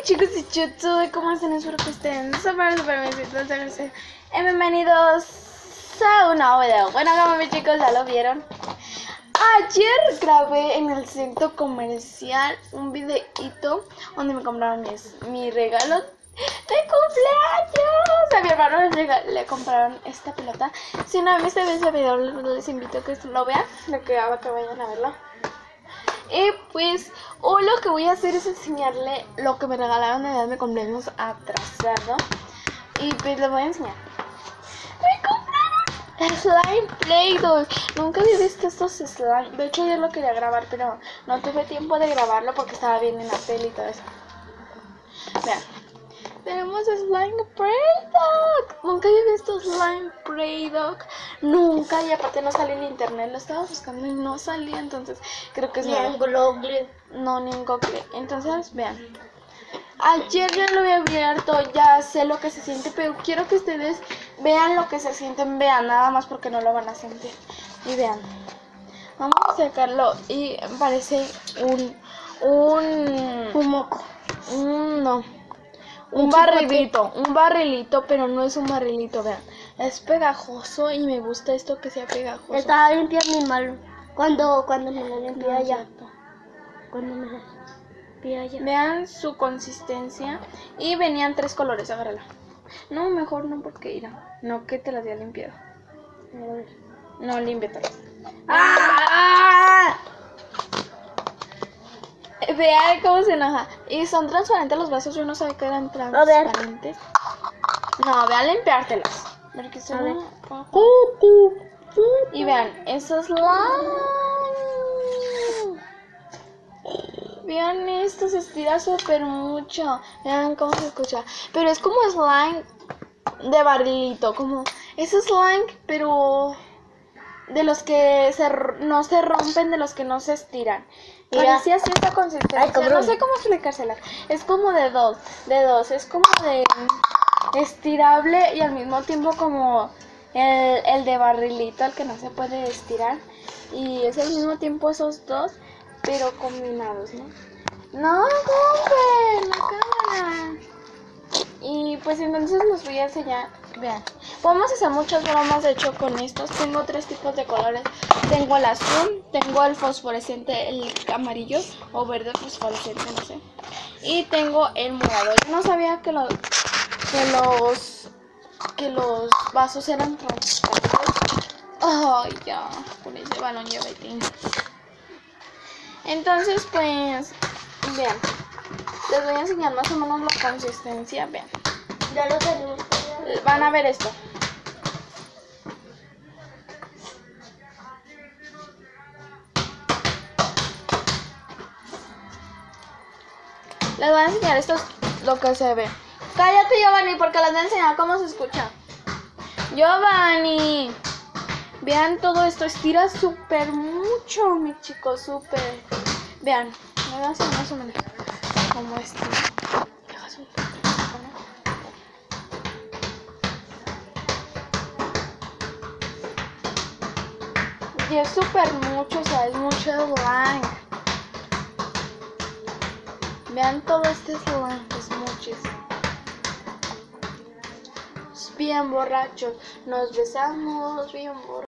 chicos y YouTube, ¿cómo están? Espero que estén súper bien. Bienvenidos a un nuevo video. Bueno, como mis chicos ya lo vieron, ayer grabé en el centro comercial un videito donde me compraron mi regalo de cumpleaños. A mi hermano le compraron esta pelota. Si no han visto ese video, les invito a que lo vean, que vayan a verlo. Y pues hoy lo que voy a hacer es enseñarle lo que me regalaron de edad de cumpleaños atrasado. Y pues les voy a enseñar. Me compraron slime Play-Doh. Nunca había visto estos slime. De hecho yo lo quería grabar, pero no tuve tiempo de grabarlo porque estaba viendo en la tele y todo eso. Vean, tenemos slime Play-Doh. Nunca había visto slime Play-Doh. Nunca, y aparte no sale en internet. Lo estaba buscando y no salía, entonces creo que es ni en Google. No, ni en Google. Entonces, vean. Ayer ya lo había abierto, ya sé lo que se siente, pero quiero que ustedes vean lo que se sienten. Vean, nada más porque no lo van a sentir. Y vean. Vamos a sacarlo y parece un moco. No. Un barrilito, pero no es un barrilito, vean. Es pegajoso y me gusta esto que sea pegajoso. Estaba limpia mi malo. Cuando me lo limpié No, allá. cierto. Cuando me lo limpié allá. Vean su consistencia. Y venían 3 colores, agárrala. No, mejor no, porque irá. No, que te las había limpiado. A ver. No, límpiate. ¡Ah! Vean cómo se enoja. Y son transparentes los vasos, yo no sabía que eran transparentes. No, vean, limpiártelas. Porque son... Y vean, eso es slime. Vean esto, se estira súper mucho. Vean cómo se escucha. Pero es como slime de barrilito. Como es slime, pero de los que no se rompen, de los que no se estiran. Parecía así esta consistencia. Ay, no sé cómo explicársela. Es como de dos. Es como de estirable y al mismo tiempo como el de barrilito, el que no se puede estirar. Y es al mismo tiempo esos dos, pero combinados, ¿no? No, compren la cámara. Y pues entonces los voy a enseñar. Vean, podemos hacer muchas bromas de hecho con estos. Tengo 3 tipos de colores. Tengo el azul, tengo el fosforescente, el amarillo o verde fosforescente, no sé. Y tengo el morado. Yo no sabía que los vasos eran transparentes. Ay, ya, con ese balón ya vete. Entonces pues, vean, les voy a enseñar más o menos la consistencia. Vean, Ya lo tenemos. van a ver esto. Les voy a enseñar esto, es lo que se ve. Cállate, Giovanni, porque les voy a enseñar cómo se escucha. Giovanni, vean todo esto, estira súper mucho, mis chicos, súper. Vean, me voy a hacer más o menos como esto. Y es súper mucho, o sea, es mucho slime. Vean todo este slime, es muchísimo. Es bien borracho, nos besamos bien borrachos.